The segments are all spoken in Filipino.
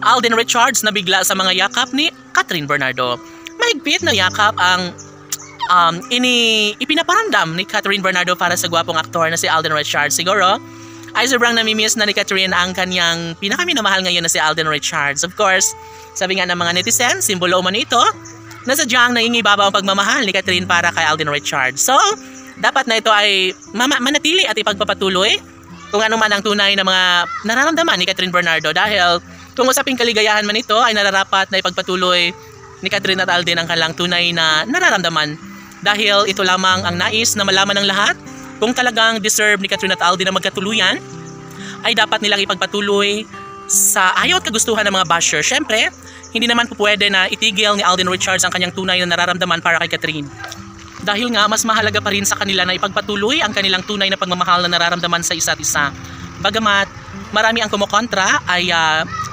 Alden Richards nabigla sa mga yakap ni Catherine Bernardo. Mahigpit na yakap ang ipinaparamdam ni Catherine Bernardo para sa gwapong aktor na si Alden Richards. Siguro ay sobrang namimiss na ni Catherine ang kanyang pinakaminamahal ngayon na si Alden Richards. Of course, sabi nga ng mga netizens, simbolo umano ito na sadyang nangingibabaw ang pagmamahal ni Catherine para kay Alden Richards. So, dapat na ito ay manatili at ipagpapatuloy kung ano man ang tunay na mga nararamdaman ni Catherine Bernardo, dahil kung usaping kaligayahan man ito ay nararapat na ipagpatuloy ni Catherine at Alden ang kanilang tunay na nararamdaman, dahil ito lamang ang nais na malaman ng lahat. Kung talagang deserve ni Catherine at Alden na magkatuluyan, ay dapat nilang ipagpatuloy sa ayaw at kagustuhan ng mga basher. Syempre, hindi naman po pwede na itigil ni Alden Richards ang kanyang tunay na nararamdaman para kay Catherine. Dahil nga, mas mahalaga pa rin sa kanila na ipagpatuloy ang kanilang tunay na pagmamahal na nararamdaman sa isa't isa. Bagamat marami ang kumukontra, ay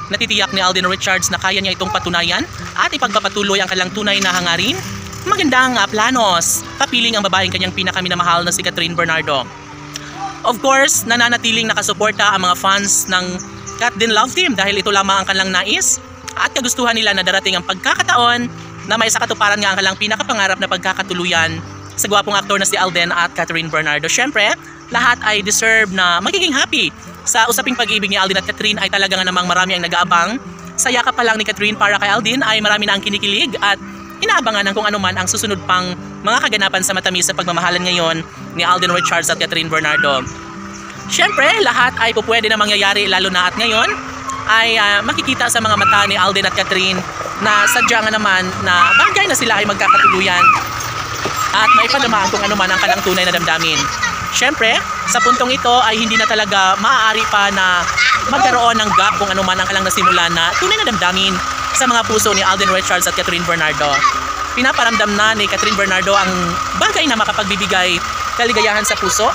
natitiyak ni Alden Richards na kaya niya itong patunayan at ipagpapatuloy ang kanilang tunay na hangarin. Magandang planos, kapiling ang babaeng kanyang pinakaminamahal na si Catherine Bernardo. Of course, nananatiling nakasuporta ang mga fans ng Cat Din Love Team dahil ito lamang ang kanilang nais at kagustuhan nila na darating ang pagkakataon na may sa katuparan nga ang kanilang pinakapangarap na pagkakatuluyan sa gwapong aktor na si Alden at Catherine Bernardo. Syempre, lahat ay deserve na magiging happy sa usaping pag-ibig ni Alden at Catherine. Ay talaga nga namang marami ang nag-aabang. Sa yakap pa lang ni Catherine para kay Alden ay marami na ang kinikilig at inaabangan ng kung ano man ang susunod pang mga kaganapan sa matamis sa pagmamahalan ngayon ni Alden Richards at Catherine Bernardo. Syempre, lahat ay pupwede na mangyayari, lalo na at ngayon ay makikita sa mga mata ni Alden at Catherine na sadya nga naman na bagay na sila ay magkakatuluyan at maipanamaan kung ano man ang kanilang tunay na damdamin. Syempre, sa puntong ito ay hindi na talaga maaari pa na magkaroon ng gap kung ano man ang kanilang nasimulan na tunay na damdamin sa mga puso ni Alden Richards at Catherine Bernardo. Pinaparamdam na ni Catherine Bernardo ang bagay na makapagbibigay kaligayahan sa puso,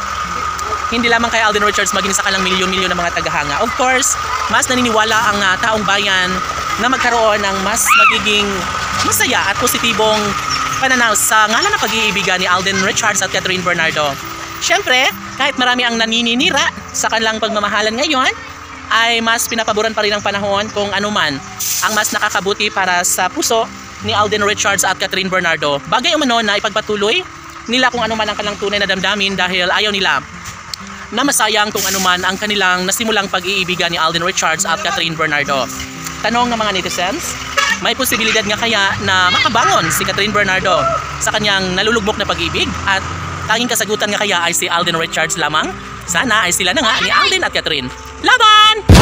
hindi lamang kay Alden Richards maging sa kanilang milyon-milyon ng mga tagahanga. Of course, mas naniniwala ang taong bayan na magkaroon ng mas magiging masaya at positibong pananaw sa ngalan ng pag-iibigan ni Alden Richards at Catherine Bernardo. Syempre, kahit marami ang naninira sa kanilang pagmamahalan ngayon, ay mas pinapaboran pa rin ang panahon kung ano man ang mas nakakabuti para sa puso ni Alden Richards at Catherine Bernardo. Bagay umano na ipagpatuloy nila kung ano man ang kanilang tunay na damdamin dahil ayaw nila na masayang kung ano man ang kanilang nasimulang pag-iibigan ni Alden Richards at Catherine Bernardo. Tanong ng mga netizens, may posibilidad nga kaya na makabangon si Catherine Bernardo sa kanyang nalulugmok na pag-ibig at tanging kasagutan nga kaya ay si Alden Richards lamang? Sana ay sila na nga ni Alden at Catherine. Laban!